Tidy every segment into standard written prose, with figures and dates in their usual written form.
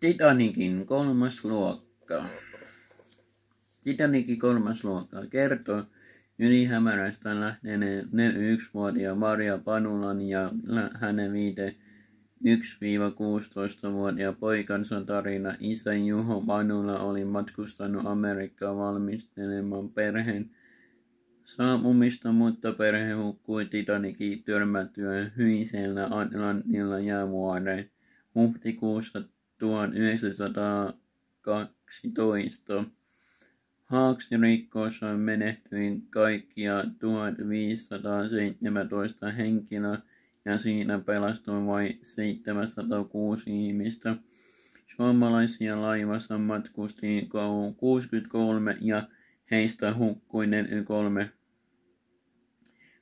Titanicin kolmas luokka. Titanicin kolmas luokka kertoo ylihämärästä lähteneen 41-vuotiaan Maria Panulan ja hänen 1-16-vuotiaan poikansa tarina. Isä Juho Panula oli matkustanut Amerikkaan valmistelemaan perheen saapumista, mutta perhe hukkui Titanicin törmättyään hyisellä Atlantilla jäävuoreen huhtikuussa 1912. Haaksirikkoissa menehtyi kaikkiaan 1517 henkilöä ja siinä pelastui vain 706 ihmistä. Suomalaisia laivassa matkusti 63 ja heistä hukkui 43.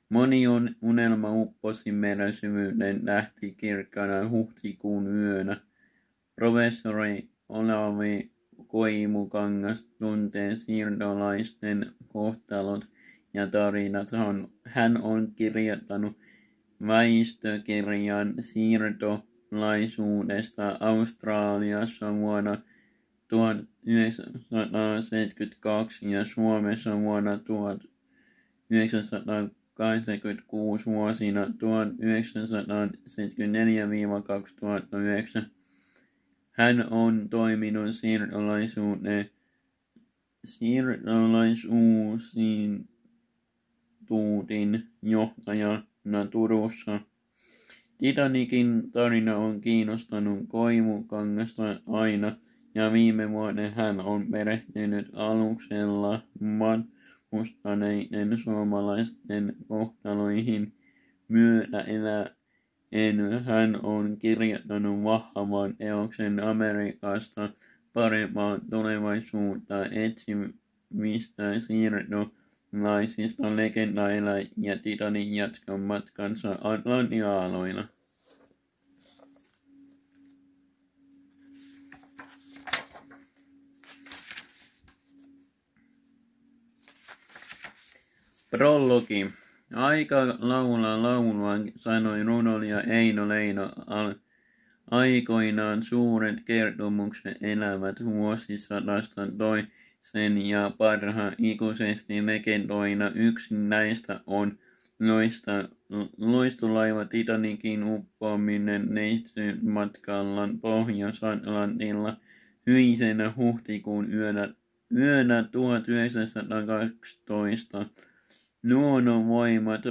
Moni unelma upposi meren syvyyden tähtikirkkana huhtikuun yönä. Professori Olavi Koivukangas tuntee siirtolaisten kohtalot ja tarinat. Hän on kirjoittanut väistökirjan siirtolaisuudesta Australiassa vuonna 1972 ja Suomessa vuonna 1986 vuosina 1974–2009. Hän on toiminut siirtolaisuusinstituutin johtajana Turussa. Titanicin tarina on kiinnostanut Koivukangasta aina, ja viime vuonna hän on perehtynyt aluksella matkustaneiden suomalaisten kohtaloihin. Myötäeläen hän on kirjoittanut vahvan teoksen Amerikasta parempaa tulevaisuutta etsimistä siirtolaisista legendailla, ja Titanic jatkaa matkansa Atlantin aalloilla. Prologi. Aika laulaa laulua, sanoi runoilija Eino Leino. Aikoinaan suuret kertomukset elävät vuosisadasta toiseen ja ikuisesti legendoina. Yksi näistä on loistolaiva Titanicin uppoaminen neitsytmatkalla Pohjois-Atlantilla hyisenä huhtikuun yönä 1912. Luonnonvoimat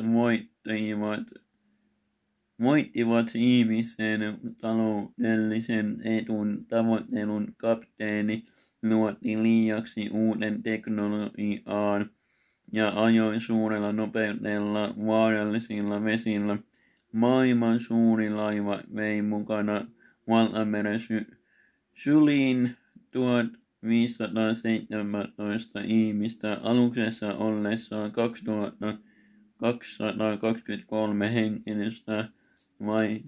voittivat ihmisen taloudellisen edun tavoittelun. Kapteeni luotti liiaksi uuden teknologiaan ja ajoi suurella nopeudella vaarallisilla vesillä. Maailman suuri laiva vei mukana valtameren syliin 1517 ihmistä aluksessa ollessaan 2223 henkilöstä. Vain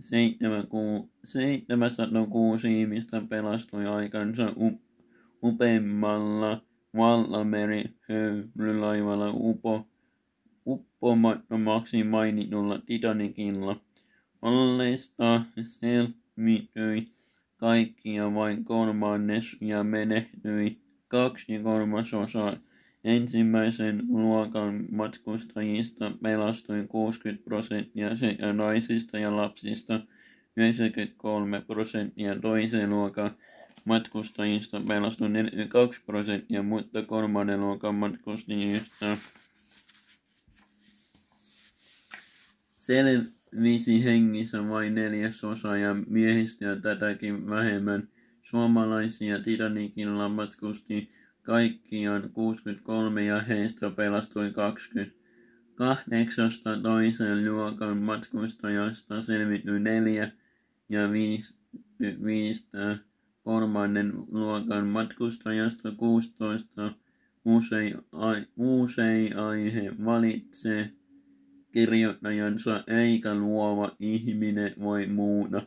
706 ihmistä pelastui aikansa upeimmalla valtamerihöyrylaivalla uppomattomaksi mainitulla Titanicilla. Olleista selvityi kaikkia vain kolmannes ja menehtyi 2/3. Ensimmäisen luokan matkustajista pelastui 60% sekä naisista ja lapsista 93%. Toisen luokan matkustajista pelastui 42%, mutta kolmannen luokan matkustajista selvisi hengissä vain 1/4 ja miehistöä tätäkin vähemmän. Suomalaisia Titanicilla matkusti kaikkiaan 63 ja heistä pelastui 20. 8 toisen luokan matkustajasta selvityi 4 ja 5 kolmannen luokan matkustajasta 16. Usein aihe valitsee kirjoittajansa, eikä luova ihminen voi muuta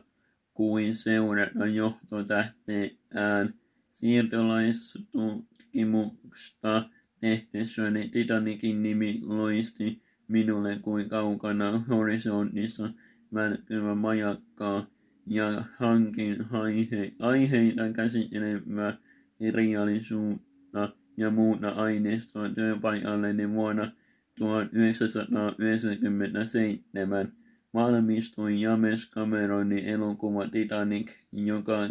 kuin seurata johtotähteään. Siirtolaistutkimusta tehdessäni Titanicin nimi loisti minulle kuin kaukana horisontissa välkkyvä majakka, ja hankin aiheita käsittelevää kirjallisuutta ja muuta aineistoa työpaikalleni vuonna 1997. Valmistui James Cameronin elokuva Titanic, joka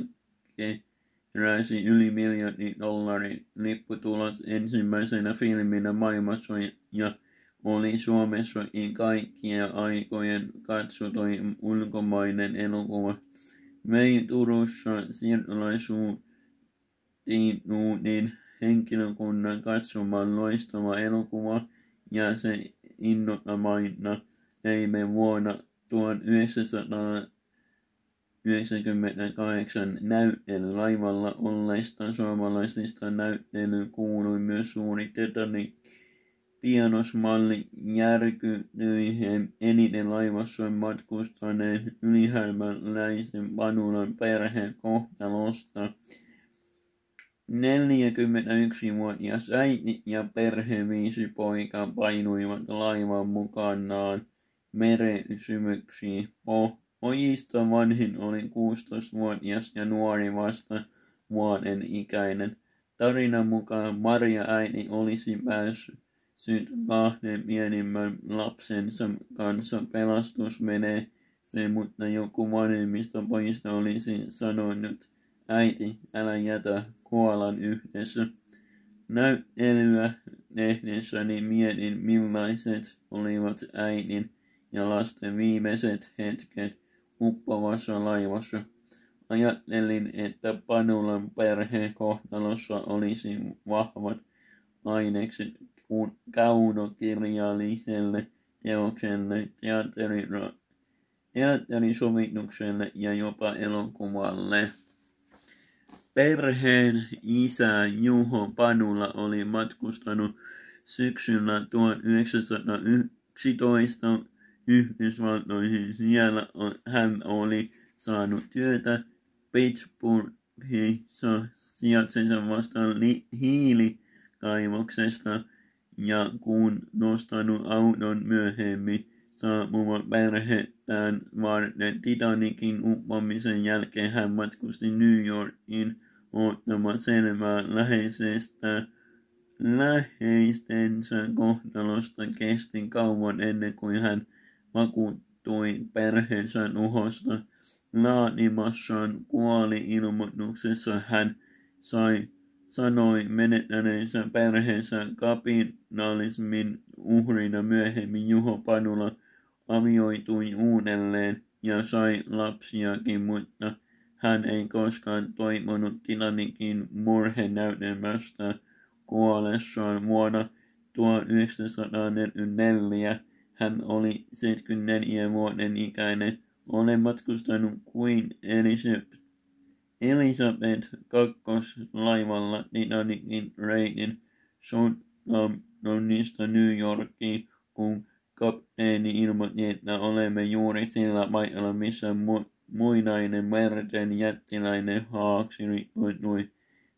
keräsi yli $1 000 lipputulot ensimmäisenä filminä maailmassa ja oli Suomessakin kaikkien aikojen katsotuin ulkomainen elokuva. Vei Turussa siirtolaisinstituutin henkilökunnan katsomaan loistava elokuva ja se innokkaina teimme vuonna 1998 näyttely laivalla olleista suomalaisista. Näyttelyyn kuului myös suuri Titanic. Pienosmalli järkytyi eniten laivassa matkustaneen ylihärmäläisen Panulan perheen kohtalosta. 41-vuotias äiti ja perhe 5 poikaa painuivat laivan mukanaan merensyvyyksiin. Pojista vanhin oli 16-vuotias ja nuori vasta vuoden ikäinen. Tarinan mukaan Maria äiti olisi päässyt 2 pienimmän lapsensa kanssa pelastusveneeseen, mutta joku vanhemmista pojista olisi sanonut, äiti, älä jätä kuolan yhdessä. Näyttelyä tehdessäni mietin, millaiset olivat äidin ja lasten viimeiset hetket uppovassa laivassa. Ajattelin, että Panulan perheen kohtalossa olisi vahvat ainekset kaunokirjalliselle teokselle, teatterisovitukselle ja jopa elokuvalle. Perheen isä Juho Panula oli matkustanut syksyllä 1911 Yhdysvaltoihin. Siellä hän oli saanut työtä Pittsburghissa sijaitsevasta hiilikaivoksesta ja kun nostanut auton myöhemmin saapuvat perhettään varten Titanicin uppoamisen jälkeen hän matkusti New Yorkiin ottamaan selvää läheistensä kohtalosta. Kesti kauan ennen kuin hän vakuuttui perheensä uhosta. Laatimassaan kuoli-ilmoituksessa hän sanoi menettäneensä perheensä kapitalismin uhrina. Myöhemmin Juho Panula avioitui uudelleen ja sai lapsiakin, mutta hän ei koskaan toipunut Titanicin murhenäytelmästä. Kuollessaan vuonna 1944 hän oli 74 vuoden ikäinen. Olen matkustanut Queen Elizabeth II-laivalla Titanicin reitin Southamptonista New Yorkiin, kun kapteeni ilmoitti, että olemme juuri sillä paikalla, missä muinainen merten jättiläinen haaksi rippuutui.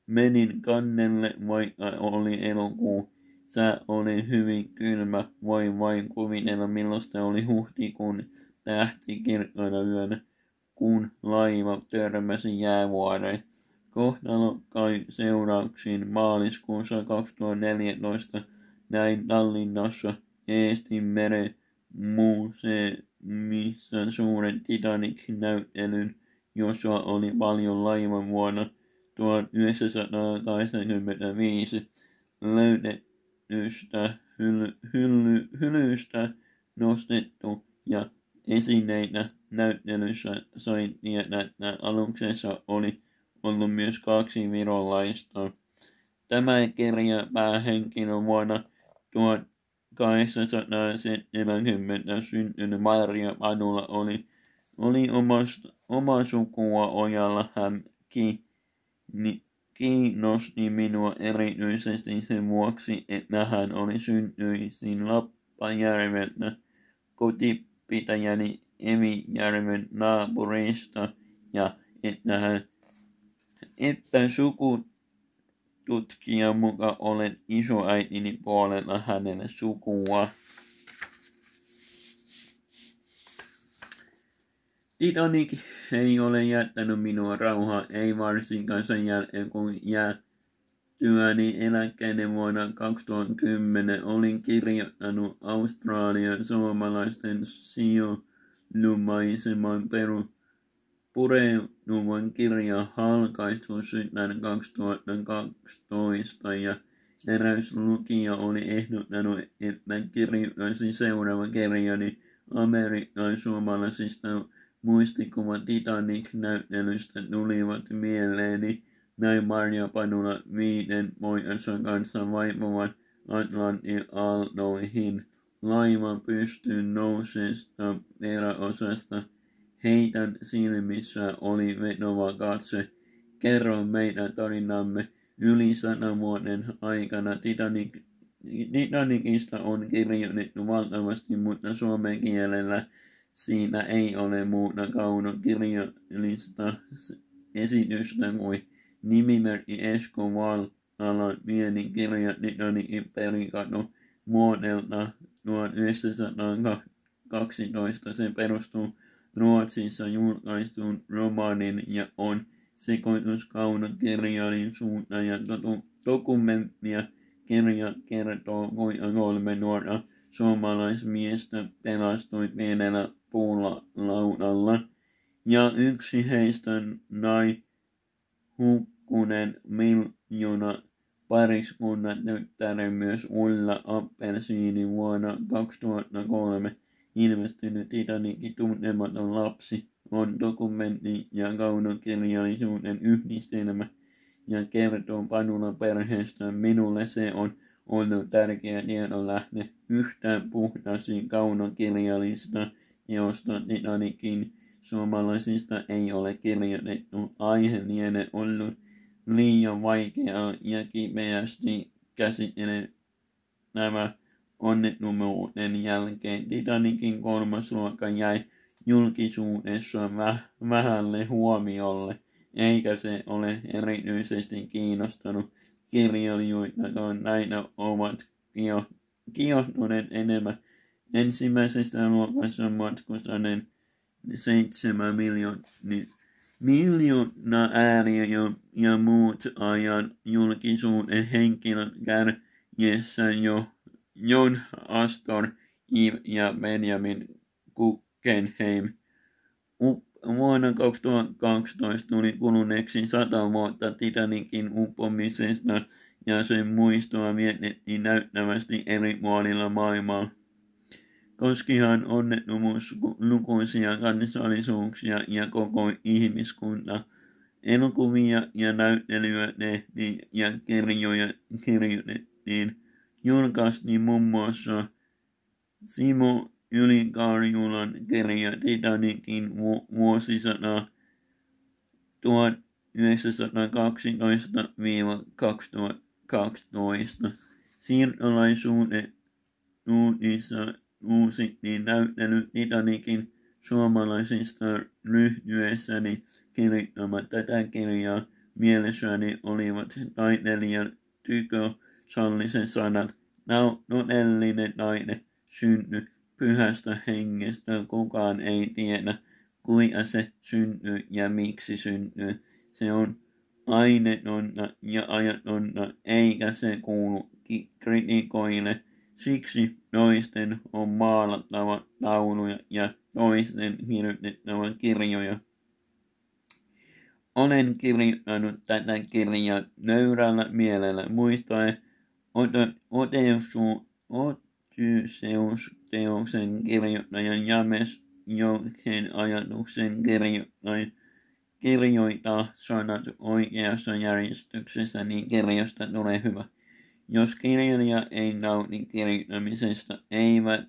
Menin kannelle, vaikka oli elokuu. Sää oli hyvin kylmä, voin vain kuvitella millaista oli huhtikuun tähtikirkkaana yönä, kun laiva törmäsi jäävuoreen. Kohtalo kai seurauksiin maaliskuussa 2014 näin Tallinnassa Eestin meren museumissa suuren Titanic-näyttelyn, jossa oli paljon laivan vuonna 1985 löydetystä hyllystä nostettu ja esineitä näyttelyssä sai tietää, että aluksessa oli ollut myös 2 virolaista. Tämä kirja päähenkilö vuonna 1870 syntynyt Maria Panula oli oma sukua ojalla. Hän kiinnosti minua erityisesti sen vuoksi, että hän oli syntyisin Lappajärveltä, kotipitäjäni Emijärven naapurista, ja että sukututkijan mukaan olen isoäitini puolella hänelle sukua. Titanic ei ole jättänyt minua rauhaa, ei varsinkaan sen jälkeen, kun jäätyäni eläkkeelle vuonna 2010 olin kirjoittanut Australian suomalaisten sijoilumaiseman pureutuvan kirjan Halkaistu sydän 2012 ja eräs lukija oli ehdottanut, että kirjoittaisin seuraavan kirjani amerikkalais-suomalaisista muistikuvat Titanic-näyttelystä tulivat mieleeni. Näin Marja Panula 5 poikansa kanssa vaipuvat Atlantin aaltoihin. Laivan pystyyn nousesta peräosasta. Heidän silmissä oli vetova katse. Kerro meidän tarinamme. Yli 100 vuoden aikana Titanicista on kirjoitettu valtavasti, mutta suomen kielellä siinä ei ole muuta kaunokirjallista esitystä kuin nimimerkki Esko Valtalan pieni kirja Titanicin perikatu vuodelta 1912. Se perustuu Ruotsissa julkaistuun romaanin ja on sekoitus kaunokirjallisuutta ja dokumenttia. Kirja kertoo, kuinka 3 nuorta suomalaismiestä pelastui pienellä puulaudalla, ja yksi heistä nai hukkunen miljoona pariskunnan tyttären myös Ulla Appelsiini vuonna 2003 ilmestynyt Titanicin tuntematon lapsi on dokumentti ja kaunokirjallisuuden yhdistelmä ja kertoo Panulan perheestä. Minulle se on ollut tärkeä tiedonlähde. Yhtään puhtaasti kaunokirjallista teosta Titanicin suomalaisista ei ole kirjoitettu. Aihe lienee ollut liian vaikeaa ja kipeästi käsitellä nämä onnettomuuden jälkeen. Titanicin 3. luokka jäi julkisuudessa vähälle huomiolle, eikä se ole erityisesti kiinnostanut kirjailijoitakaan. Näitä ovat kiinnostuneet enemmän ensimmäisestä luokassa matkustaneen 7 miljoonaa ääriä ja muut ajan julkisuuden henkilöt kärjessä John Astor, Eve ja Benjamin Guggenheim. Vuonna 2012 tuli kuluneeksi 100 vuotta Titanicin uppomisesta ja sen muistoa vietettiin näyttävästi eri puolilla maailmaa. Koskihan onnettomuus lukuisia kansallisuuksia ja koko ihmiskunta. Elokuvia ja näyttelyä tehtiin ja kirjoja kirjoitettiin. Julkaistiin muun muassa Simo Yli-Karjulan kirja Titanicin vuosisata 1912-2012. Siirtolaisuuden uutissa uusittiin näyttely Titanicin suomalaisista ryhtyessäni kirjoittamaan tätä kirjaa. Mielessäni olivat taiteilijan Tycho Sallisen sanat. Todellinen taide syntyy pyhästä hengestä. Kukaan ei tiedä, kuinka se syntyy ja miksi syntyy. Se on aineetonta ja ajatonta, eikä se kuulu kritikoille. Siksi toisten on maalattava tauluja ja toisten kirjoitettava kirjoja. Olen kirjoittanut tätä kirjaa nöyrällä mielellä muistaen Odysseus-teoksen kirjoittajan James Jouksen ajatuksen kirjoittaa sanat oikeassa järjestyksessä, niin kirjasta tulee hyvä. Jos kirjailija ei nauti kirjoittamisesta, eivät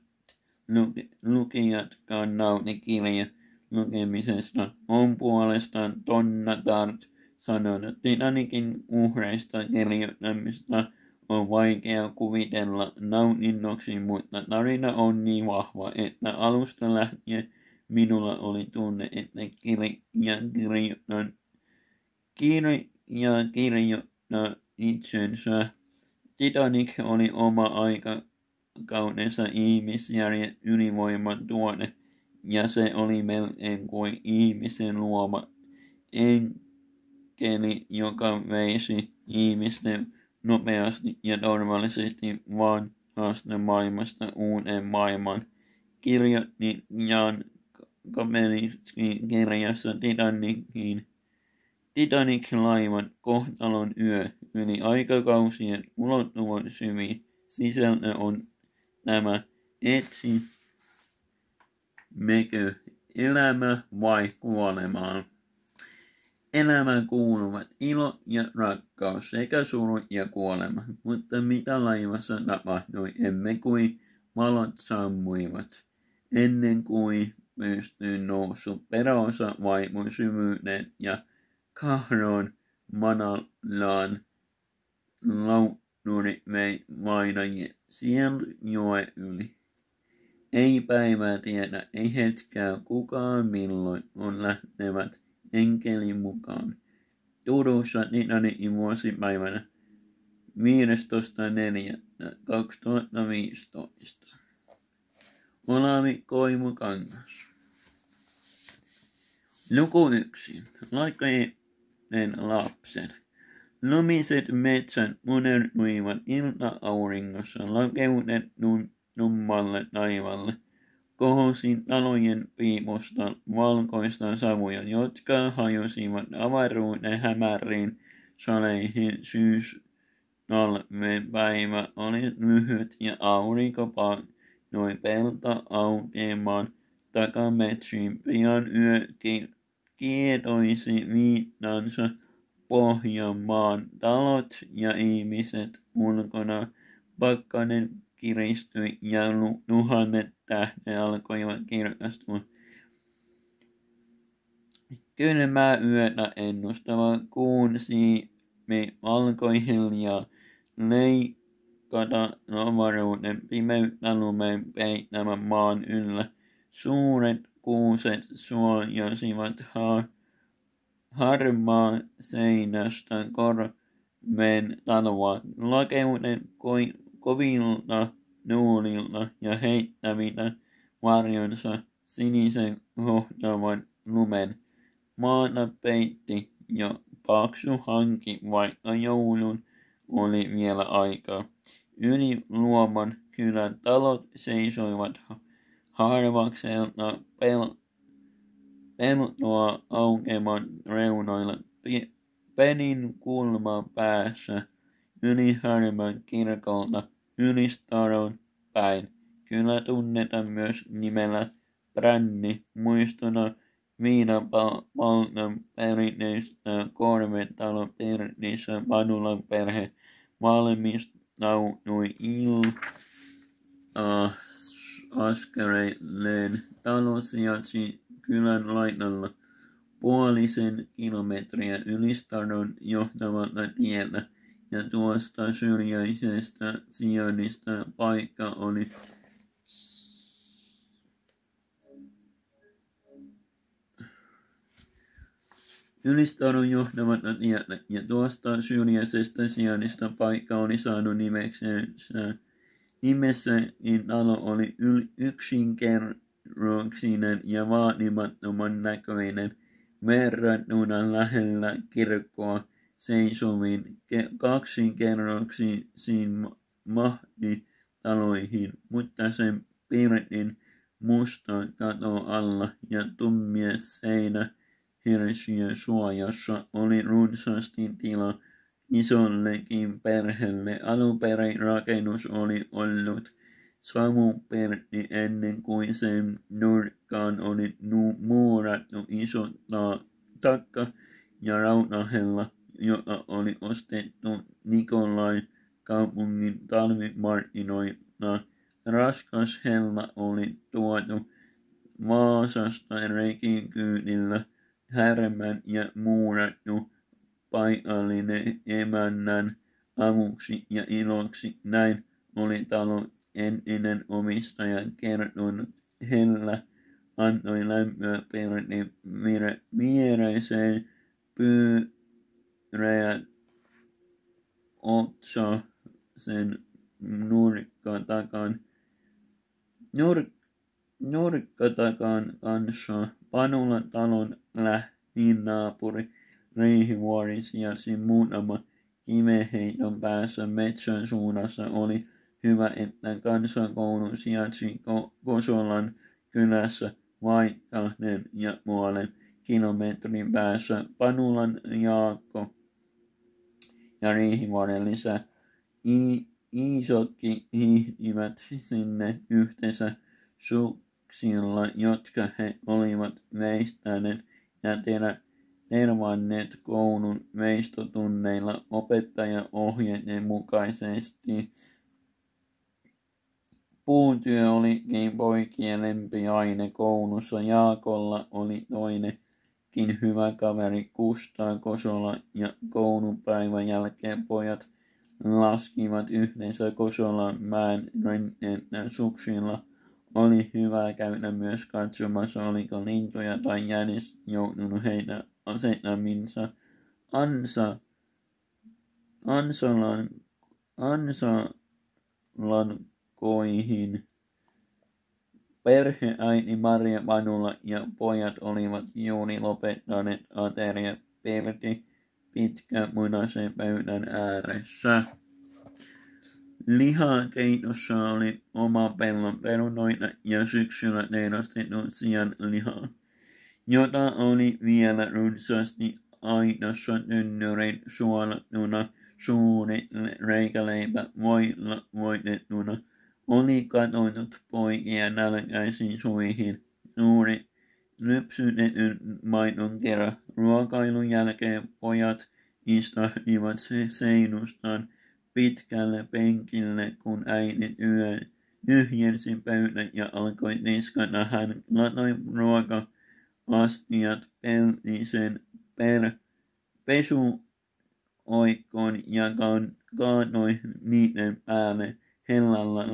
lukijatkaan nauti kirjan lukemisesta. On puolestaan Donna Tartt sanonut, Titanicin uhreista kirjoittamista on vaikea kuvitella nautinnoksi, mutta tarina on niin vahva, että alusta lähtien minulla oli tunne, että kirjoittaa itsensä. Titanic oli oma aikakautensa ihmisjärjen ylivoiman tuote. ja se oli melkein kuin ihmisen luoma enkeli, joka veisi ihmisten nopeasti ja turvallisesti vanhasta maailmasta uuteen maailmaan. Kirjoitti Jan Kapelski kirjassa Titanic-laivan kohtalon yö yli aikakausien ulottuvan syviin. Sisältö on tämä: etsimekö elämä vai kuolemaa? Elämään kuuluvat ilo ja rakkaus sekä suru ja kuolema, mutta mitä laivassa tapahtui ennen kuin valot sammuivat, ennen kuin pystyyn noussut peräosa vaipui syvyyteen ja kahroon manalaan lautturi vei vainajien joen yli. Ei päivää tiedä, ei hetkää kukaan milloin on lähtevät enkelin mukaan. Turussa Titanicin vuosipäivänä 15.4.2015. Olavi Koivukangas. Luku 1. Laikojen lapsen. Lumiset metsät munertuivat ilta-auringossa lakeutetun tummalle taivaalle. Kohosi talojen piipusta valkoista savuja, jotka hajosivat avaruuden hämäriin saleihin. Syystalven päivä oli lyhyt ja aurinko painoi pelto aukeamaan takametsiin. Pian yö kietoisi viittansa Pohjanmaan. Talot ja ihmiset ulkona. Pakkanen kiristyi ja tuhannet tähdet alkoivat kirkastua. Kylmää yötä ennustava kuun siimi alkoi hiljaa leikata avaruuden pimeyttä lumeen peittämän maan yllä. Suuret kuuset suojasivat harmaa seinästä korven taloa. Lakeuden kovilta nuulilta ja heittävitä varjonsa sinisen hohtavan lumen. Maata peitti jo paksu hanki, vaikka joulun oli vielä aikaa. Yli Luoman kylän talot seisoivat harvakselta peltoa aukeaman reunoilla. Penin kulma päässä yli Härmän kirkolta Ylistaron päin. Kyllä tunnetaan myös nimellä Bränni, muistona viinapaltan perinteistä Korventalon pernissä Manulan perhe valmistautui askareilleen. Talo sijaitsi kylän laidalla puolisen kilometriä Ylistaron johtavalta tieltä, ja tuosta syrjäisestä sijainnista paikka oli Ylistaron johtavalta tieltä, ja tuosta syrjäisestä sijainnista paikka oli saanut nimessäkin talo oli yksinkerroksinen ja vaatimattoman näköinen verrattuna lähellä kirkkoa seisoviin kaksinkerroksisiin mahtitaloihin, mutta sen pirtin musta kato alla ja tummia seinähirsiä suojassa oli runsaasti tilaa isollekin perheelle. Alunperin rakennus oli ollut savupirtti ennen kuin sen nurkkaan oli muurattu iso takka ja rautahella, joka oli ostettu Nikolain kaupungin talvimarkkinoilta. Raskas hella oli tuotu Vaasasta rekin kyydillä Härmän ja muurattu paikallinen emännän avuksi ja iloksi. Näin oli talon entinen omistaja kertonut. Hellä antoi lämpöä perheen viereiseen pyöreä otsa sen nurkkaan Nurkkatakan kanssa Panulan talon lähin naapuri Riihivuori sijasi muutama kiveheiton päässä metsän suunnassa. Oli hyvä, että kansakoulu sijaitsi Kosolan kylässä vain 2,5 kilometrin päässä. Panulan Jaakko ja Riihivuoren lisä Iisokki hiihtivät sinne yhteensä suksilla, jotka he olivat veistäneet ja tervanneet koulun veistotunneilla opettajaohjeiden mukaisesti. Puutyö olikin poikien lempiaine koulussa. Jaakolla oli toinenkin hyvä kaveri Kustaa Kosola ja koulupäivän jälkeen pojat laskivat yhdessä Kosolan mäen rinteellä suksilla. Oli hyvä käydä myös katsomassa, oliko lintuja tai jänis joutunut heidän asettaminsa ansalankoihin. Perheäiti Maria Panula ja pojat olivat juuri lopettaneet ateria Perti pitkämunaisen pöydän ääressä. Lihakeitossa oli oma pellon perunoita ja syksyllä teurastettu sianlihaa, jota oli vielä runsaasti aitassa tynnyrin suolattuna, suuri reikäleipä voilla voitettuna. Oli katonut poikia nälkäisiin suihin, suuri lypsytetyn maidon kerran. Ruokailun jälkeen pojat istahtivat seinustaan pitkälle penkille, kun äiti tyhjensi pöydän ja alkoi tiskata. Hän latoi ruoka-astiat peltisen pesuoikkoon ja kaatoi niiden päälle hellalla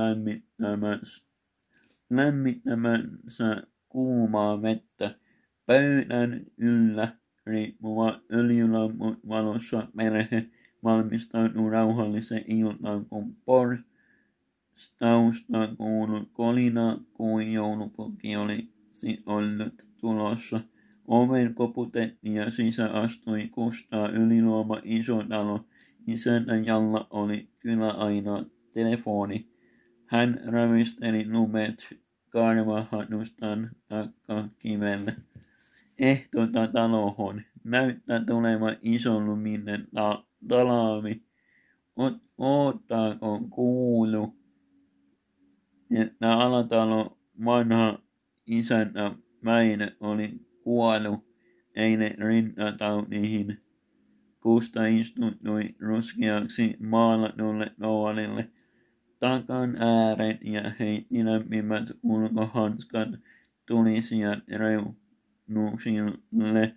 lämmittämänsä kuumaa vettä. Pöydän yllä riippuva öljylampun valossa perhe valmistautui rauhalliseen iltaan, kun porstausta kuului kolina kuin joulupukki olisi ollut tulossa. Oven koputettiin ja sisä astui Kustaa Yliluoma iso talo. Isäntä Jalla oli kyllä ainoa telefoni. Hän ravisteli numet karvahatustaan takkakivelle. Ehtota talohon. Näyttää tulevan isoluminen talami. Oottaako kuulu, että alatalo vanha isäntä Väinö oli kuollut eilen rintatautihin. Kusta istutui ruskeaksi maalatulle tuolille takan ääreen ja heitti lämpimät ulkohanskat tulisijat reunusille.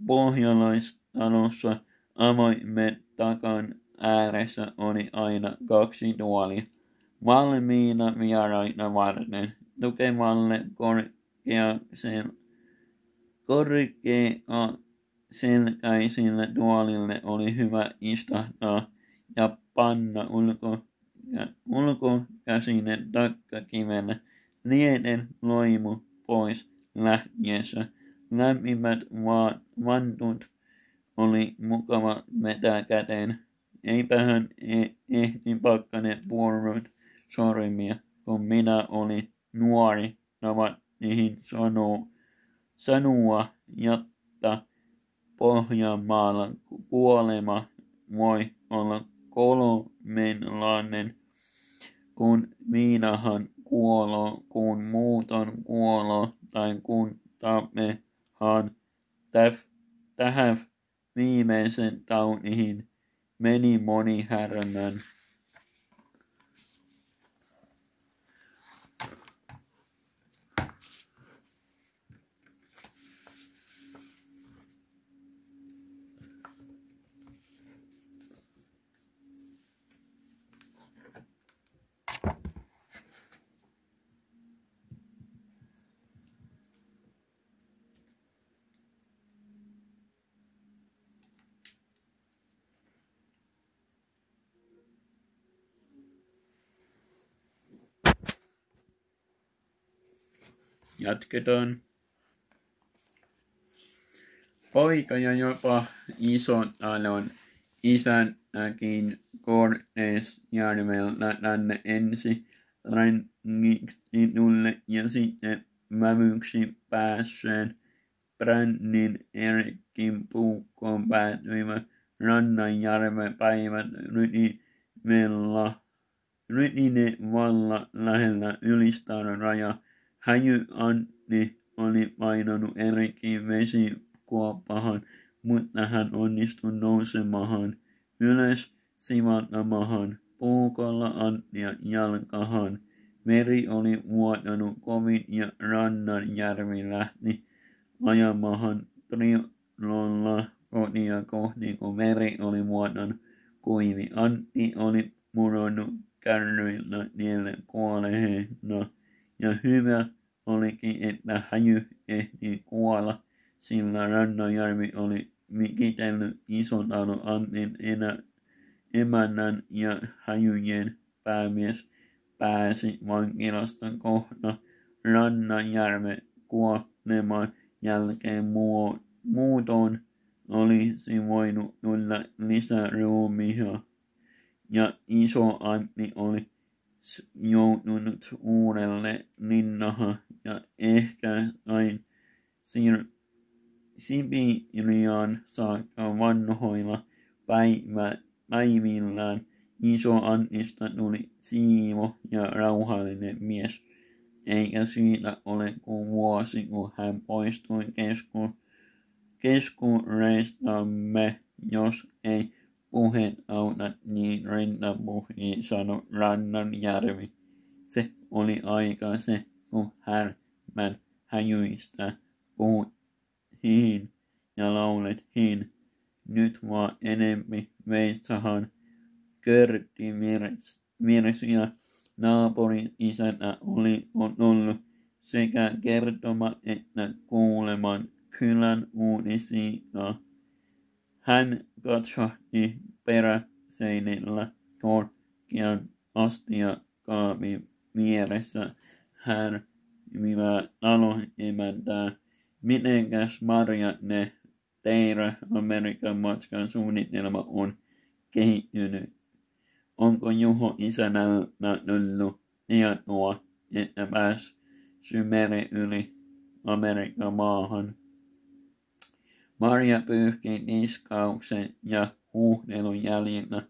Pohjalaistalossa avoimen takan ääressä oli aina 2 tuolia, valmiina vieraita varten. Tukevalle korkeaselkäisille tuolille oli hyvä istahtaa ja panna ulkokäsinen takkakivelle. Lieden loimu pois lähtiessä. Lämpimät vantut oli mukava vetää käteen. Eipähän ehti pakkanen puorut sormia, kun minä olin nuori, tavattiin sanoa, jotta Pohjanmaalla kuolema voi olla kolmenlainen, kun viinahan kuoloo, kun muuton kuoloo tai kun tapehan. Tähän viimeisen taunihin meni moni härnän. Jatketaan. Poika ja jopa iso talon isäntäkin Kortesjärveltä tänne ensi rengiksi tulle ja sitten vävyksi päässeen Brännin Erikin puukkoon päätyivät Rannanjärven päivät Rytinevalla lähellä Ylistaron raja. Häjy Antti oli painanut Erikin vesikuoppahan, mutta hän onnistui nousemahan ylös sivaltamahan puukolla Anttia jalkahan. Meri oli vuotanut kovin ja Rannanjärvi lähti ajamahan trilolla kotia kohti, kun meri oli vuotanut kuivi. Antti oli pudonnut kärryillä tielle kuolleena, ja hyvä olikin, että Häjy ehti kuolla, sillä Rannanjärvi oli mikitellyt Isotalon Antin emännän ja Häjyjen päämies pääsi vankilasta kohta Rannanjärven kuoleman jälkeen muutoin olisi voinut tulla lisäruumia, ja Iso Antti oli joutunut uudelle linnahan ja ehkä aina Sibiriaan saakka vanhoilla päivillään. Iso Antista tuli siivo ja rauhallinen mies, eikä siitä ole kuin vuosi, kun hän poistui keskuudestamme, jos ei puheet auta, niin rintapuhii, sanoi Rannanjärvi. Se oli aika se, kun Härmän Häjyistä puhuttiin ja laulettiin. Nyt vaan enempi veistahan Körtti virsiä. Naapurin isäntä oli ollut sekä kertoma että kuuleman kylän uutisia. Hän katsahti peräseinillä korkean astiakaapin vieressä härmivää talon emäntää. Mitenkäs Marja ne teidän Amerikan matkan suunnitelma on kehittynyt? Onko Juho isänältä tullut tietoa, että päässyt meren yli Amerikan maahan? Marja pyyhki niskauksen ja huuhtelun jäljiltä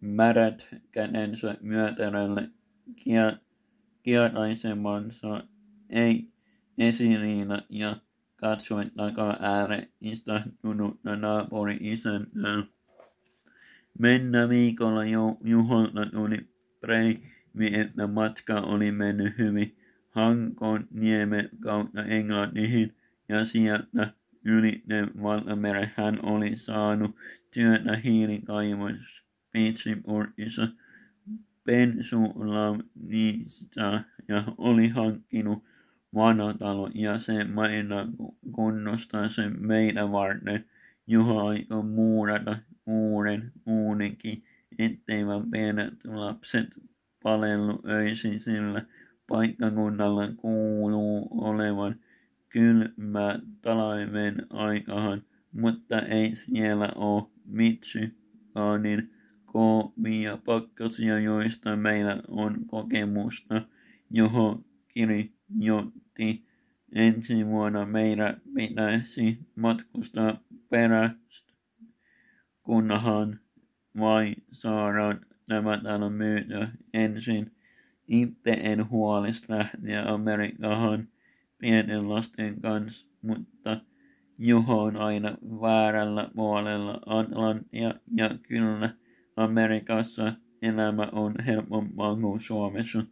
märät kädensä myötärälle kietaisemansa esiliina ja katsoi takaa ääreen istahtunutta naapuri-isäntää. Mennä viikolla Juholta tuli preivi, että matka oli mennyt hyvin Hankoniemen kautta Englantiin, ja sieltä ylitse valtameren hän oli saanut työtä hiilikaivoissa Pittsburghissa Pennsylvaniassa ja oli hankkinut vanatalon ja sen maina kunnostaa sen meidän varten. Juha aikoi muurata uudenkin, etteivät pienet lapset palellut öisin, sillä paikkakunnalla kuuluu olevan kylmä talven aikahan, mutta ei siellä ole Michiganin kovia pakkasia, joista meillä on kokemusta. Juho kirjoitti, ensi vuonna meidän pitäisi matkustaa perästä, kunhan vai saadaan tämä talo myytyä ensin. Itse en huolista lähteä Amerikkaan pienen lasten kanssa, mutta Juho on aina väärällä puolella Atlanttia, ja kyllä Amerikassa elämä on helpompaa kuin Suomessa,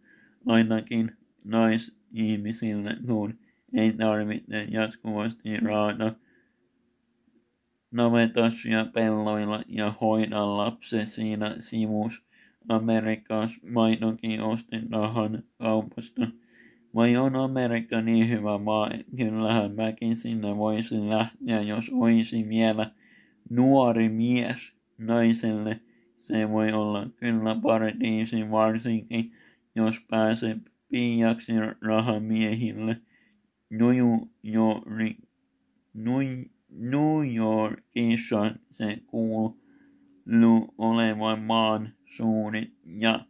ainakin naisihmisille, kun ei tarvitse jatkuvasti raada navetassa ja pelloilla ja hoida lapsen siinä sivussa. Amerikassa maitokin ostetaan kaupasta. Vai on Amerikka niin hyvä maa? Kyllähän mäkin sinne voisin lähteä, jos olisi vielä nuori mies naiselle. Se voi olla kyllä paratiisi, varsinkin jos pääsee piiaksi rahamiehille. New Yorkissa se kuuluu olevan maan suurin ja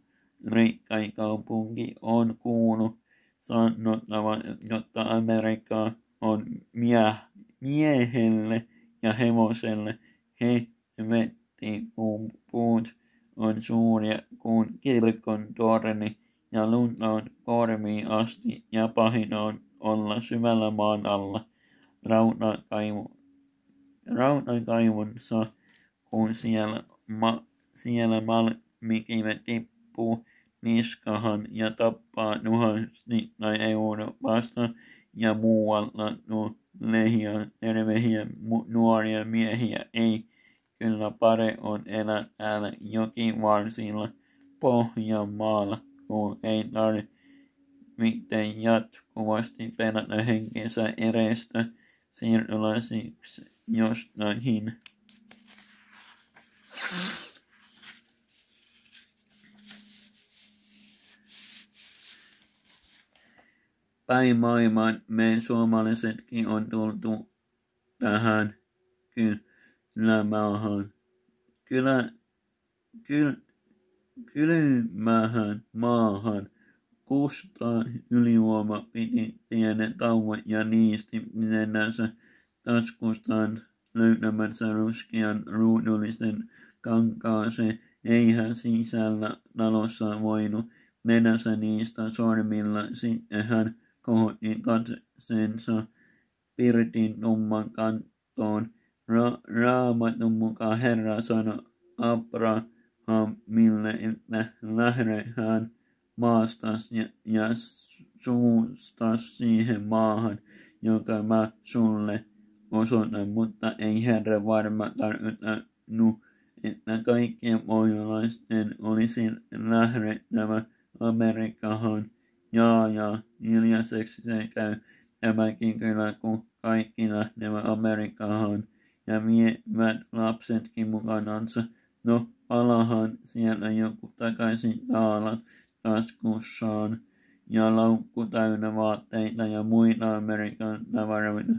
rikkain kaupunki on kuullut sanottavan, jotta Amerikka on miehelle ja hevoselle helvettipuut on suuria kuin kirkon torni ja lunta on korviin asti ja pahin on olla syvällä maan alla rautakaivonsa, kun siellä malmikivet tippuu niskahan ja tappaa tuhansittain Euroopasta ja muualta tulleita terveitä nuoria miehiä. Ei, kyllä pare on elää täällä jokivarsilla Pohjanmaalla, kun ei tarvitse jatkuvasti pelätä henkensä erestä siirtolaisiksi jostain. Päin maailman me suomalaisetkin on tultu tähän kylmähän maahan. Kustaa Yliluoma piti pienen tauon ja niisti nenänsä taskustaan löytämänsä ruskean ruudullisen kankaaseen. Ei hän sisällä talossa voinut nenänsä niistä sormilla. Sitten hän kohotti katseensa pirtin tumman kantoon. Raamatun mukaan Herra sanoi Abrahamille, että lähde hän maastas ja suustas siihen maahan, jonka mä sulle osoitan, mutta ei Herra varma tarkoittanut, että kaikkien pohjalaisten olisi lähdettävä Amerikkaan. Ja hiljaiseksi se käy tämäkin kyllä, kun kaikki lähtevät Amerikkaan ja vievät lapsetkin mukanansa. No, palahan siellä joku takaisin taalat taskussaan ja laukku täynnä vaatteita ja muita Amerikan tavaroita.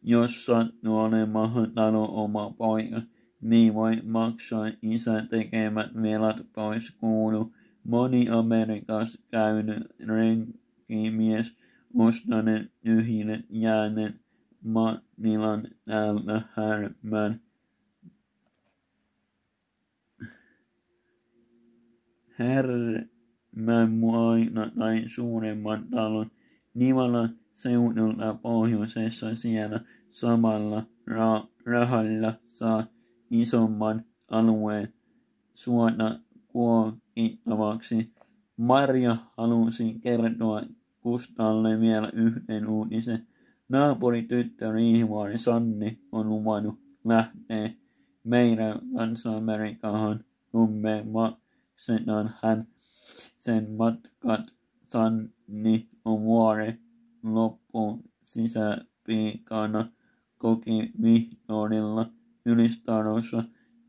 Jos sattuu olemaan talo oma poika, niin voi maksaa isän tekemät velat pois kuulu. Moni Amerikassa käynyt renkimies ostaneen tyhjille jääneen Manilan täältä Härmänmuoina tai suuremman talon Nivalan seudulta pohjoisessa. Siellä samalla rahalla saa isomman alueen suota kuokittavaksi. Marja halusi kertoa Kustalle vielä yhden uutisen. Naapurityttö Riihivuori Sanni on luvannut lähteä meidän kanssa Amerikkaan, kun me maksetaan hän sen matkat. Sanni on vuoren loppuun sisäpiikana koki Vihtorilla Ylistarossa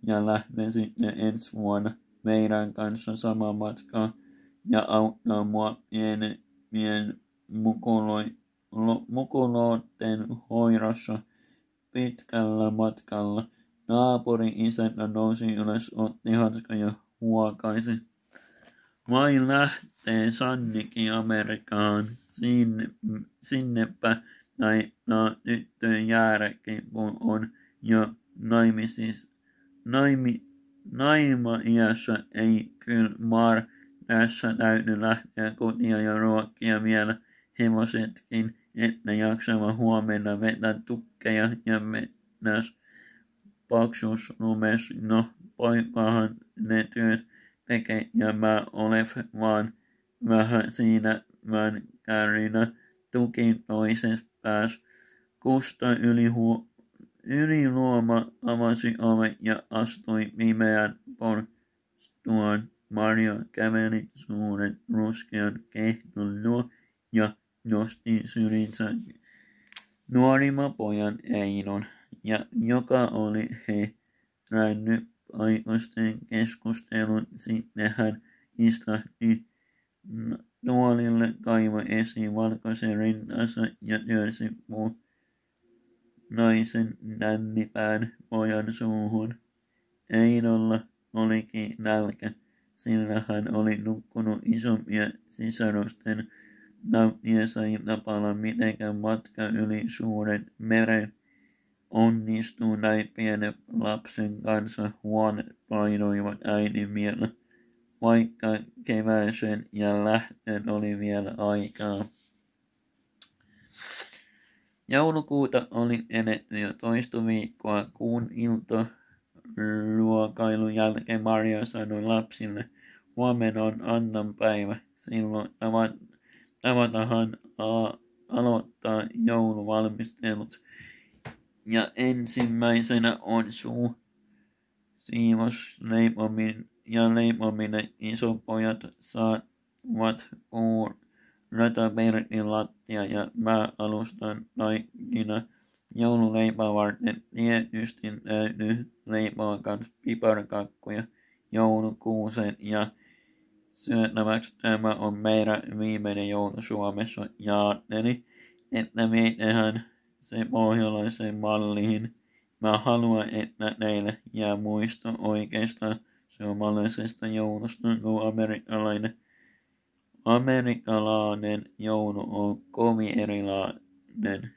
ja lähtee sitten ensi vuonna meidän kanssa sama matkaa ja auttaa mua pienen mukuloiden hoidossa pitkällä matkalla. Naapurin isäntä nousi ylös, otti hanskan ja huokaisi. Vai lähtee Sannikin Amerikkaan, sinnepä tyttöön jäädäkin, kun on jo naima-iässä. Ei kyllä tässä täytyy lähteä kotia ja ruokkia vielä hevosetkin, että jaksavat huomenna vetää tukkeja ja mennäs paksus lumes. No, poikahan ne työt tekee ja mä olen vaan vähän siinä vänkärinä. Tukin toisessa päässä. Kusta Yliluoma avasi oven ja astui pimeän porstuaan. Maria käveli suuren ruskean kehton luo ja nosti sylinsä nuorimman pojan Einon, ja joka oli herännyt aikuisten keskustelun. Sitten hän istahti tuolille, kaivoi esiin valkoisen rintansa ja työnsi naisen nännipään pojan suuhun. Eidolla olikin nälkä, sillä hän oli nukkunut isompia sisarusten nauttiessa iltapalaa mitenkään matka yli suuren meren onnistuu näin pienen lapsen kanssa huonet painoivat äidin mieltä, vaikka kevääseen ja lähtöön oli vielä aikaa. Joulukuuta oli eletty jo toista viikkoa, kuun ilta ruokailun jälkeen Maria sanoi lapsille, huomenna on Annan päivä, silloin tavataan aloittaa jouluvalmistelut. Ja ensimmäisenä on siivos leipominen. Isopojat saavat ratapertin lattia ja pääalustan taikina joululeipää varten. Tietysti täytyy leipoa kans piparkakkuja joulukuuseen ja syötäväksi. Tämä on meidän viimeinen joulu Suomessa ja ajattelin, että vietähän se pohjalaiseen malliin. Mä haluan, että teille jää muisto oikeasta suomalaisesta joulusta, kun amerikkalainen joulu on kovin erilainen.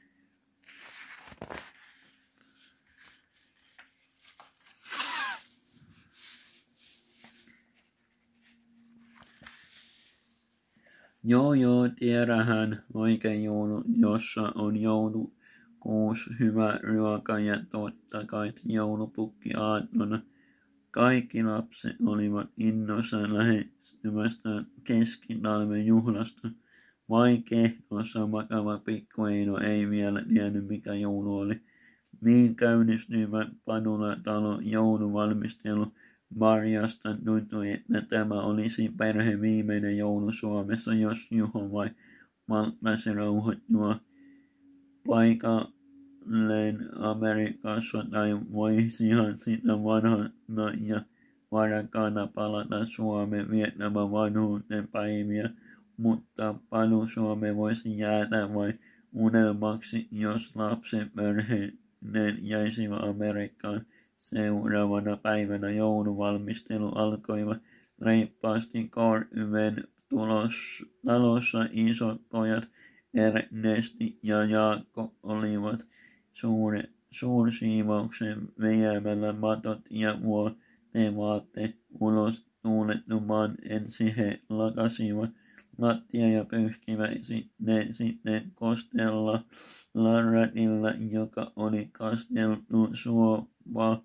Joo, tiedähän oikein joulu, jossa on joulukuusi, hyvä ruoka ja totta kai joulupukki aattona. Kaikki lapset olivat innoissaan lähestymästä keskitalven juhlasta. Vaikea tuossa makava pikku Eino ei vielä tiennyt mikä joulu oli. Niin käynnistyivät Padula talon jouluvalmistelu. Marjasta tuntui, että tämä olisi perheen viimeinen joulu Suomessa, jos Juho vai malttaisi rauhoittua paikalleen Amerikassa tai voisihan sitä vanhana ja varakkaana palata Suomeen viettämään vanhuuden päiviä, mutta paluu Suomeen voisi jäädä vain unelmaksi, jos lapsen perheinen jäisi Amerikkaan. Seuraavana päivänä jouluvalmistelu alkoi reippaasti Korven talossa. Isot pojat Ernesti ja Jaakko olivat suursiivauksen viemällä matot ja vuotevaatteet ulos tuulettumaan. Ensin he lakasivat lattia ja pyyhkivät sitten kosteella rätillä, joka oli kasteltu suopaa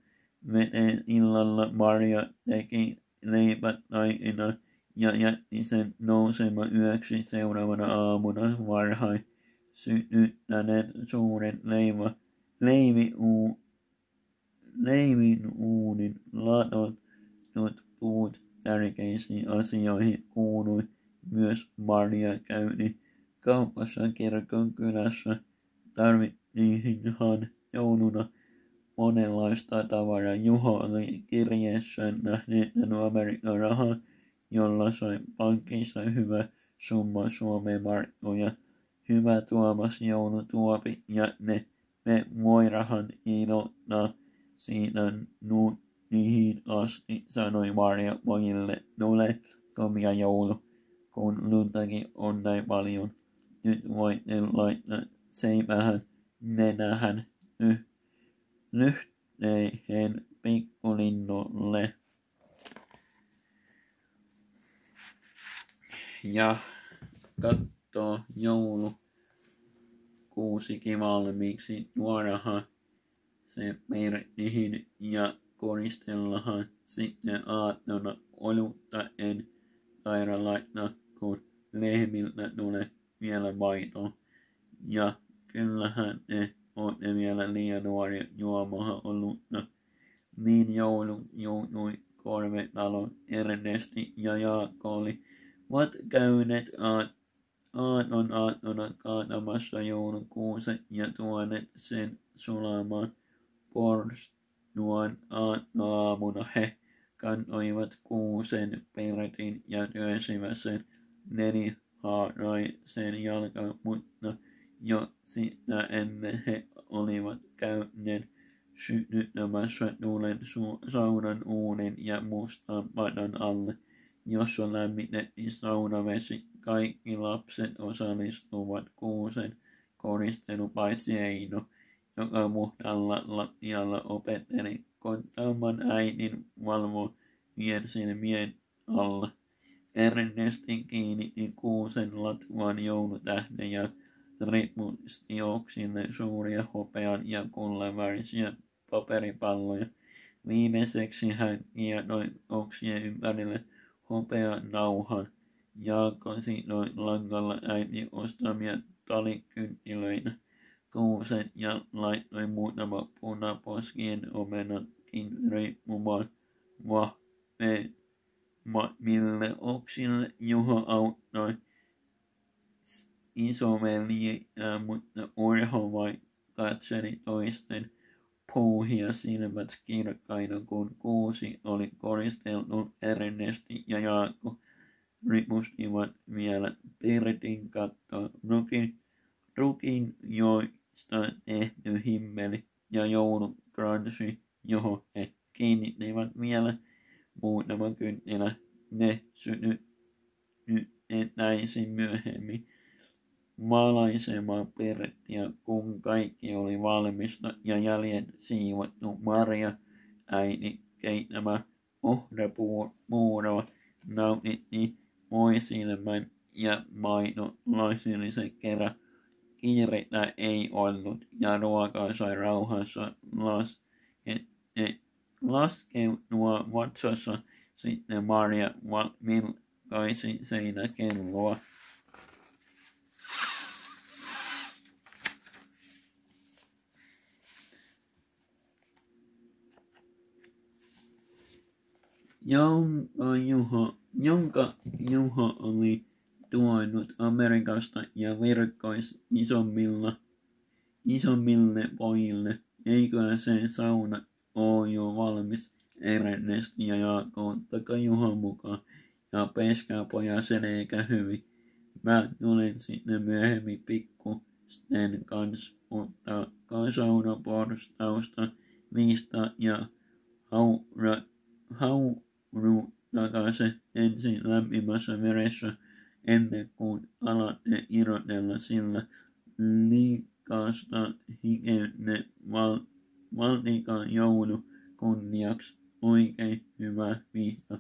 veteen. Illalla Maria teki leipät taikina ja jätti sen nousemaan yöksi. Seuraavana aamuna varhain sytyttäneet suuren leivin uunin ladotut puut. Tärkeisiin asioihin kuului myös Maria käynti kaupassa kirkon kylässä. Tarvittiinhan jouluna monenlaista tavaraa. Juho oli kirjeessään nähnyt Amerikan rahaa, jolla sai pankissa hyvä summa Suomen markkoja. Hyvä Tuomas joulutuopi ja me Moirahan ilottaa siitä niihin asti, sanoi Maria pojille. Tule komia joulu, kun luntakin on näin paljon. Nyt voitte laittaa seipähän nenähän lyhteen pikkulinnulle. Ja kattoo joulukuusikin valmiiksi. Tuodahan se pertiin ja koristellahan sitten aattona olutta en taida laittaa, kun lehmiltä tulee vielä maitoa. Ja kyllähän ne olette vielä liian nuoria juomahan olutta. Niin joulun joutui Korvetalon Ernesti ja Jaakko olivat käyneet aattona kaatamassa joulukuusen ja tuoneet sen sulamaan porstuan. Aamuna he kantoivat kuusen pertin ja työsivät sen Neni haaroi sen jalkaan, mutta jo sitä ennen he olivat käyneet sytyttämässä tulen saunan uunin ja mustan padan alle, jossa lämmitettiin saunavesi. Kaikki lapset osallistuvat kuusen koristelu paitsi Eino, joka muhtalla lattialla opetteli kontaamaan äidin valvovien silmien alla. Ernestin kiinnitti kuusen latvaan joulutähden ja ripusti oksille suuria hopean ja kullanvärisiä paperipalloja. Viimeiseksi hän kietoi oksien ympärille hopean nauhan. Jaakko sitoi langalla äiti ostamia talikynttilöitä kuuset ja laittoi muutama punaposkien omenatkin riippumaan mille oksille Juho auttoi isoveliä, mutta Urho vain katseli toisten pouhia silmät kirkkaina, kun kuusi oli koristeltu. Ernesti ja Jaakko ripustivat vielä pirtin kattoon rukin joista tehty himmeli ja joulukranssi, johon he kiinnittivät vielä muutama kynttilä. Ne sytyttäisiin myöhemmin valaisemaan pirttiä, kun kaikki oli valmista ja jäljet siivottu. Maria äiti keittämä ohrapuuroa nautittiin voisilmän ja maito lasillisen kerran. Kiirettä ei ollut ja ruokaa sai rauhassa laskeutua vatsassa. Sitten Maria vilkaisi seinäkelloa. Jonka Juho oli tuonut Amerikasta ja virkoisi isommille pojille. Eiköhän se sauna oo jo valmis? Ernesti ja Jaakko ottakaa Juhon mukaan ja peskää pojan selkä hyvin. Mä tulen sitten myöhemmin pikkusten kans ottaa saunaporstausta, viista ja hauruttaa se ensin lämpimässä veressä ennen kuin alatte irrotella, sillä liikasta hikenne valtikan joulu kunniaksi. Oikein hyvä viihto.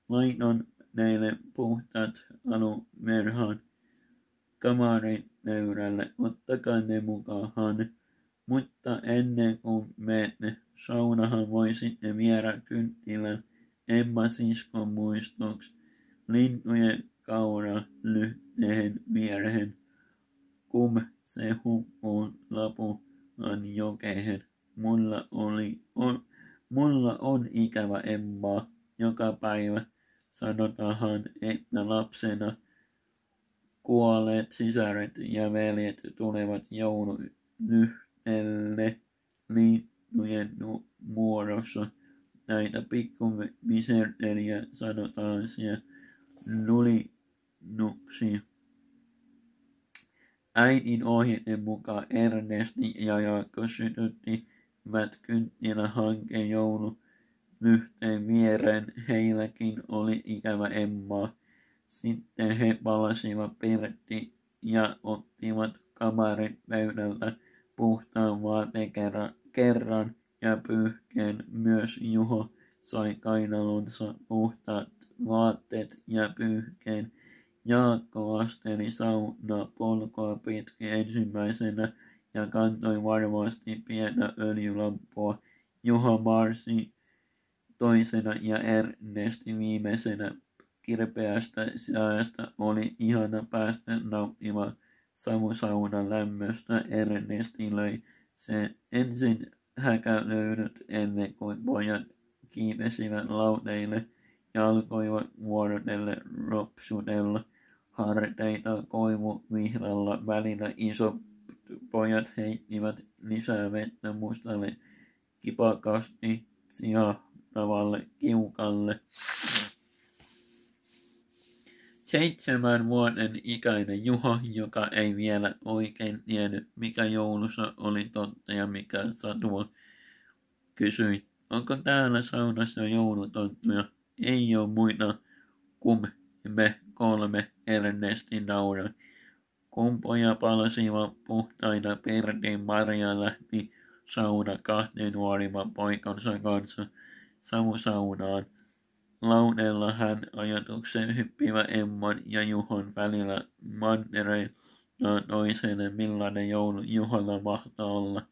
Laitan teille puhtaat alumerhan kamarin nöyrälle. Ottakaa ne mukaan. Mutta ennen kuin menette, saunahan voi sitten viedä kynttilän Emma siskon muistoksi lintujen kaura lyhteen viereen, kum se hukkuu Lapuan jokeen. Mulla on ikävä Emma joka päivä. Sanotahan, että lapsena kuolleet sisaret ja veljet tulevat joululyhteelle lintujen muodossa. Näitä pikkumiserteliä sanotaan siellä nulinnuksi. Äidin ohjeiden mukaan Ernesti ja Jaakko sytyttivät kynttilähankkeen joululyhteen viereen. Heilläkin oli ikävä Emmaa. Sitten he palasivat pirttiin ja ottivat kamarin pöydältä puhtaan vaatekerran ja pyyhkeen. Myös Juho sai kainalonsa puhtaat vaatteet ja pyyhkeen. Jaakko asteli saunapolkua pitkin ensimmäisenä ja kantoi varmasti pientä öljylampua. Juho marsi toisena ja Ernesti viimeisenä. Kirpeästä säästä oli ihana päästä nauttimaan savusaunan lämmöstä. Ernesti löi sen ensin häkälöidyt ennen kuin pojat kiipesivät lauteille ja alkoivat vuorotelle ropsutella harteita koivuvihralla. Välillä isot pojat heittivät lisää vettä mustalle kipakasti sijahtavalle kiukalle. 7 vuoden ikäinen Juho, joka ei vielä oikein tiennyt, mikä joulussa oli totta ja mikä satua, kysyi, onko täällä saunassa joulutonttuja? Ei oo muita kuin me 3, Ernesti naurai. Kumpoja palasivat puhtaina Pertin Maria lähti sauna 2 nuorimman poikansa kanssa savusaunaan. Lauteella hän ajatuksen hyppivä Emman ja Juhon välillä mantereella toiselle, millainen joulu Juholla mahtaa olla.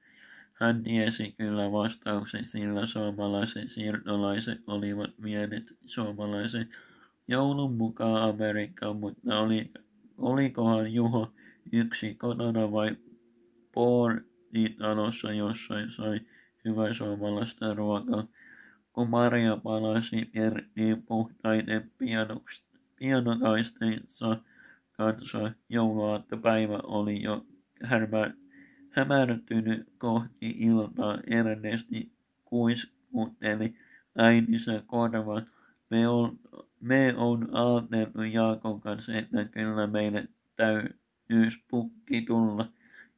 Hän tiesi kyllä vastauksen, sillä suomalaiset siirtolaiset olivat vieneet suomalaisen joulun mukaan Amerikkaan, mutta olikohan Juho yksi kotona vai puolitalossa, jossa sai hyvää suomalaista ruokaa. Kun Maria palasi Perttiin puhtaiden pianokaistensa kanssa, jouluaattopäivä oli jo hämärtynyt kohti iltaa. Ernesti kuiskutteli äitinsä korvaan. Me on ajateltu Jaakon kanssa, että kyllä meille täytyisi pukki tulla,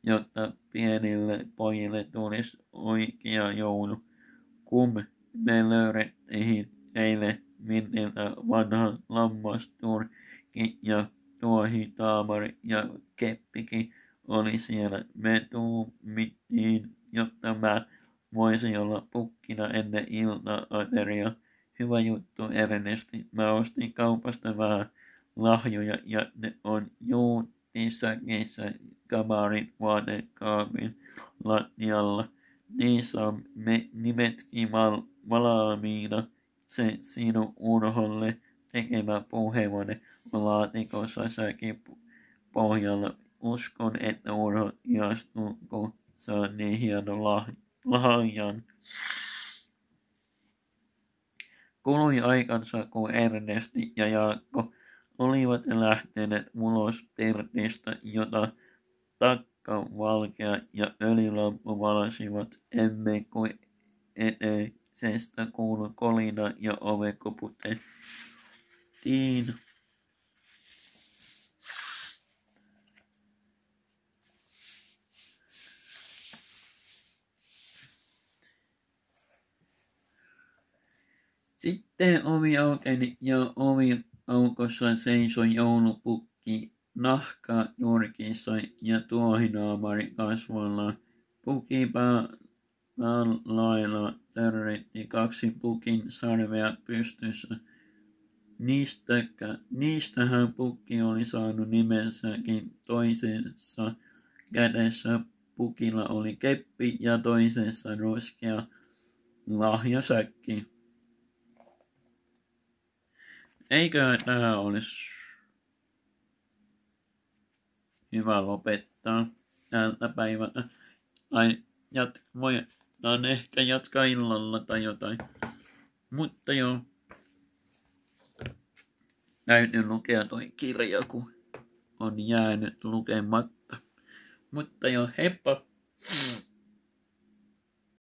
jotta pienille pojille tulisi oikea joulu. Kun me löydettiin eilen Mintiltä vanha lammasturkki ja tuohitaamari ja keppikin oli siellä. Me tuumittiin, jotta mä voisin olla pukkina ennen ilta-ateriaa. Hyvä juttu, Ernesti. Mä ostin kaupasta vähän lahjoja ja ne on juutisäkeissä kamarin vaatekaapin lattialla. Niissä on nimetkin valmiina. Se sinun Urholle tekemä puheenvuone on laatikossa säkin pohjalla. Uskon, että Urho ihastuu, kun saa niin hienon lahjan. Kului aikansa, kun Ernesti ja Jaakko olivat lähteneet ulos Pertistä, jota takka valkea ja öljylamppu valasivat ennen kuin eteisestä kuului kolina ja ove koputettiin. Sitten ovi aukeni ja ovi aukossa seisoi joulupukki nahka nurkissa ja tuohinaamari kasvoillaan. Pukin päälailla törritti 2 pukin sarvea pystyssä. Niistähän pukki oli saanut nimensäkin. Toisessa kädessä pukilla oli keppi ja toisessa ruskea lahjasäkki. Eiköhän tää olisi hyvä lopettaa tältä päivältä. Tai voidaan ehkä jatkaa illalla tai jotain. Mutta joo. Täytyy lukea toi kirja, kun on jäänyt lukematta. Mutta joo, heippa!